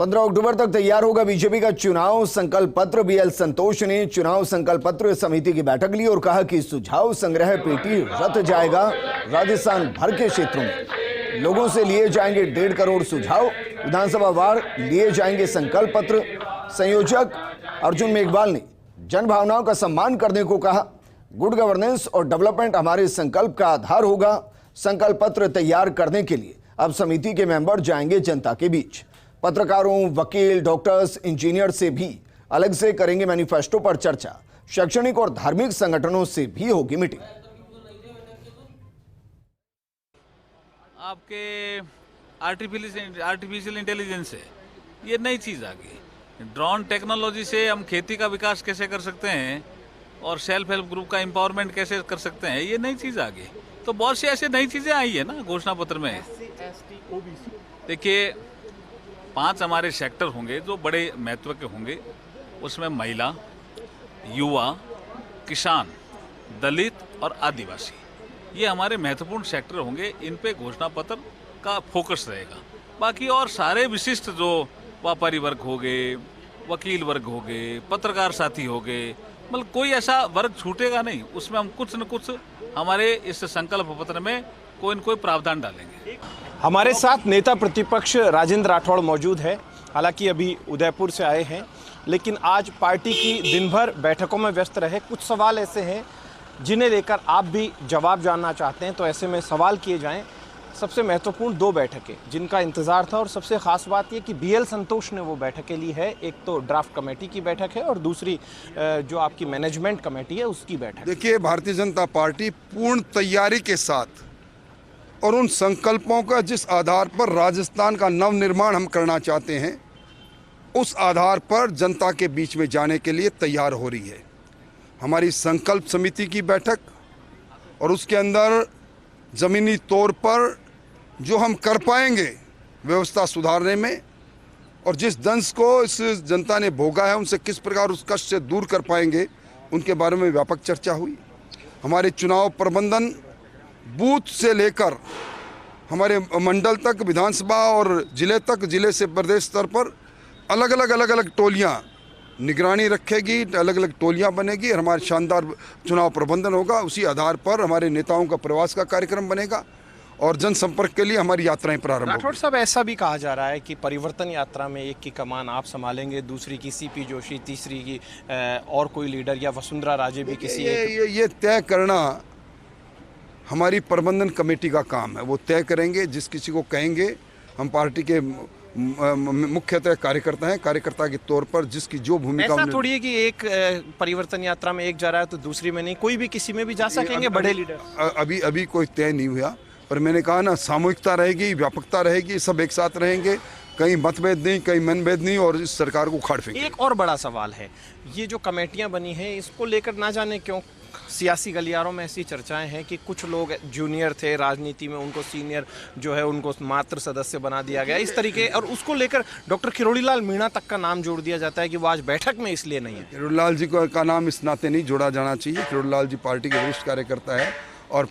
15 अक्टूबर तक तैयार होगा बीजेपी का चुनाव संकल्प पत्र। बीएल संतोष ने चुनाव संकल्प पत्र समिति की बैठक ली और कहा कि सुझाव संग्रह पेटी रत जाएगा। राजस्थान भर के क्षेत्रों में लोगों से लिए जाएंगे 1.5 करोड़ सुझाव। विधानसभा वार लिए जाएंगे संकल्प पत्र। संयोजक अर्जुन मेघवाल ने जन भावनाओं का सम्मान करने को कहा। गुड गवर्नेंस और डेवलपमेंट हमारे संकल्प का आधार होगा। संकल्प पत्र तैयार करने के लिए अब समिति के मेंबर जाएंगे जनता के बीच। पत्रकारों, वकील, डॉक्टर्स, इंजीनियर से भी अलग से करेंगे मैनिफेस्टो पर चर्चा। शैक्षणिक और धार्मिक संगठनों से भी होगी मीटिंग। आपके आर्टिफिशियल इंटेलिजेंस है, ये नई चीज़ आ गई। ड्रोन टेक्नोलॉजी से हम खेती का विकास कैसे कर सकते हैं और सेल्फ हेल्प ग्रुप का एम्पावरमेंट कैसे कर सकते हैं, ये नई चीज़ आ गई। तो बहुत सी ऐसी नई चीज़ें आई है ना घोषणा पत्र में। देखिए 5 हमारे सेक्टर होंगे जो बड़े महत्व के होंगे। उसमें महिला, युवा, किसान, दलित और आदिवासी, ये हमारे महत्वपूर्ण सेक्टर होंगे। इन पे घोषणा पत्र का फोकस रहेगा। बाकी और सारे विशिष्ट जो व्यापारी वर्ग हो गए, वकील वर्ग हो गए, पत्रकार साथी हो गए, मतलब कोई ऐसा वर्ग छूटेगा नहीं। उसमें हम कुछ न कुछ हमारे इस संकल्प पत्र में कोई न कोई प्रावधान डालेंगे। हमारे साथ नेता प्रतिपक्ष राजेंद्र राठौड़ मौजूद है। हालांकि अभी उदयपुर से आए हैं, लेकिन आज पार्टी की दिन भर बैठकों में व्यस्त रहे। कुछ सवाल ऐसे हैं जिन्हें लेकर आप भी जवाब जानना चाहते हैं, तो ऐसे में सवाल किए जाएं। सबसे महत्वपूर्ण 2 बैठकें जिनका इंतजार था, और सबसे खास बात यह कि बीएल संतोष ने वो बैठकें ली है। एक तो ड्राफ्ट कमेटी की बैठक है और दूसरी जो आपकी मैनेजमेंट कमेटी है उसकी बैठक। देखिए, भारतीय जनता पार्टी पूर्ण तैयारी के साथ और उन संकल्पों का जिस आधार पर राजस्थान का नवनिर्माण हम करना चाहते हैं, उस आधार पर जनता के बीच में जाने के लिए तैयार हो रही है। हमारी संकल्प समिति की बैठक और उसके अंदर ज़मीनी तौर पर जो हम कर पाएंगे व्यवस्था सुधारने में, और जिस दंश को इस जनता ने भोगा है उनसे किस प्रकार उस कष्ट से दूर कर पाएंगे, उनके बारे में व्यापक चर्चा हुई। हमारे चुनाव प्रबंधन बूथ से लेकर हमारे मंडल तक, विधानसभा और जिले तक, जिले से प्रदेश स्तर पर अलग अलग टोलियां निगरानी रखेगी, अलग अलग टोलियां बनेगी और हमारा शानदार चुनाव प्रबंधन होगा। उसी आधार पर हमारे नेताओं का प्रवास का कार्यक्रम बनेगा और जनसंपर्क के लिए हमारी यात्राएं प्रारंभ होंगी। राठौड़ साहब, ऐसा भी कहा जा रहा है कि परिवर्तन यात्रा में एक की कमान आप संभालेंगे, दूसरी की सीपी जोशी, तीसरी की और कोई लीडर या वसुंधरा राजे भी किसी ये तय करना हमारी प्रबंधन कमेटी का काम है। वो तय करेंगे। जिस किसी को कहेंगे, हम पार्टी के मुख्यतः कार्यकर्ता हैं, कार्यकर्ता के तौर पर जिसकी जो भूमिका। ऐसा थोड़ी है कि एक परिवर्तन यात्रा में एक जा रहा है तो दूसरी में नहीं, कोई भी किसी में भी जा सकेंगे बड़े लीडर। अभी कोई तय नहीं हुआ, पर मैंने कहा ना, सामूहिकता रहेगी, व्यापकता रहेगी, सब एक साथ रहेंगे। कहीं मतभेद नहीं, कहीं मनभेद नहीं, और इस सरकार को उखाड़ फेंकेंगे। एक और बड़ा सवाल है, ये जो कमेटियां बनी हैं इसको लेकर ना जाने क्यों सियासी गलियारों में ऐसी चर्चाएं हैं कि कुछ लोग जूनियर थे राजनीति में, उनको सीनियर जो है उनको मात्र सदस्य बना दिया गया इस तरीके, और उसको लेकर डॉक्टर किरोड़ीलाल मीणा तक का नाम जोड़ दिया जाता है कि वो आज बैठक में इसलिए नहीं है। किरोड़ीलाल जी का नाम इस नाते नहीं जोड़ा जाना चाहिए। किरोड़ीलाल जी पार्टी के वरिष्ठ कार्यकर्ता है और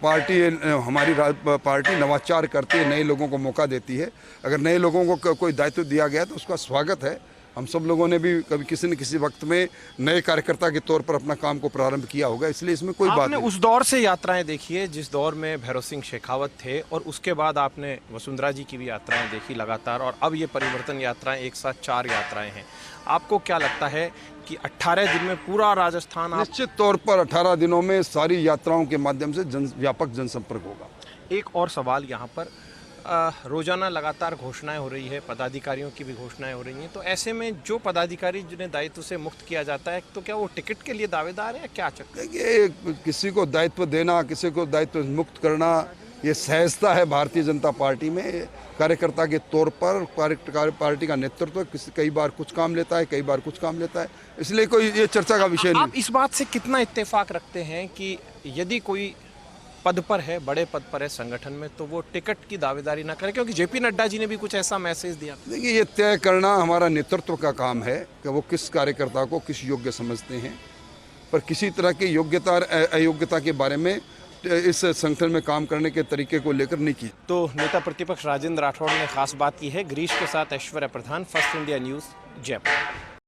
हमारी पार्टी नवाचार करती है, नए लोगों को मौका देती है। अगर नए लोगों को कोई दायित्व दिया गया तो उसका स्वागत है। हम सब लोगों ने भी कभी किसी न किसी वक्त में नए कार्यकर्ता के तौर पर अपना काम को प्रारंभ किया होगा, इसलिए इसमें कोई बात नहीं। उस दौर से यात्राएं देखी है जिस दौर में भैरव सिंह शेखावत थे, और उसके बाद आपने वसुंधरा जी की भी यात्राएं देखी लगातार, और अब ये परिवर्तन यात्राएं एक साथ 4 यात्राएं हैं। आपको क्या लगता है कि 18 दिन में पूरा राजस्थान निश्चित तौर पर 18 दिनों में सारी यात्राओं के माध्यम से व्यापक जनसंपर्क होगा। एक और सवाल यहाँ पर, रोजाना लगातार घोषणाएं हो रही है, पदाधिकारियों की भी घोषणाएं हो रही हैं, तो ऐसे में जो पदाधिकारी जिन्हें दायित्व से मुक्त किया जाता है, तो क्या वो टिकट के लिए दावेदार है या क्या चक्कर? देखिए, किसी को दायित्व देना, किसी को दायित्व मुक्त करना, ये सहजता है भारतीय जनता पार्टी में। कार्यकर्ता के तौर पर पार्टी का नेतृत्व कई बार कुछ काम लेता है, कई बार कुछ काम लेता है, इसलिए कोई ये चर्चा का विषय नहीं। आप इस बात से कितना इत्तेफाक रखते हैं कि यदि कोई पद पर है, बड़े पद पर है संगठन में, तो वो टिकट की दावेदारी ना करे? क्योंकि जेपी नड्डा जी ने भी कुछ ऐसा मैसेज दिया। देखिए, ये तय करना हमारा नेतृत्व का काम है कि वो किस कार्यकर्ता को किस योग्य समझते हैं, पर किसी तरह की योग्यता और अयोग्यता के बारे में इस संगठन में काम करने के तरीके को लेकर नहीं की। तो नेता प्रतिपक्ष राजेंद्र राठौड़ ने खास बात की है। गिरीश के साथ ऐश्वर्या प्रधान, फर्स्ट इंडिया न्यूज़, जयपुर।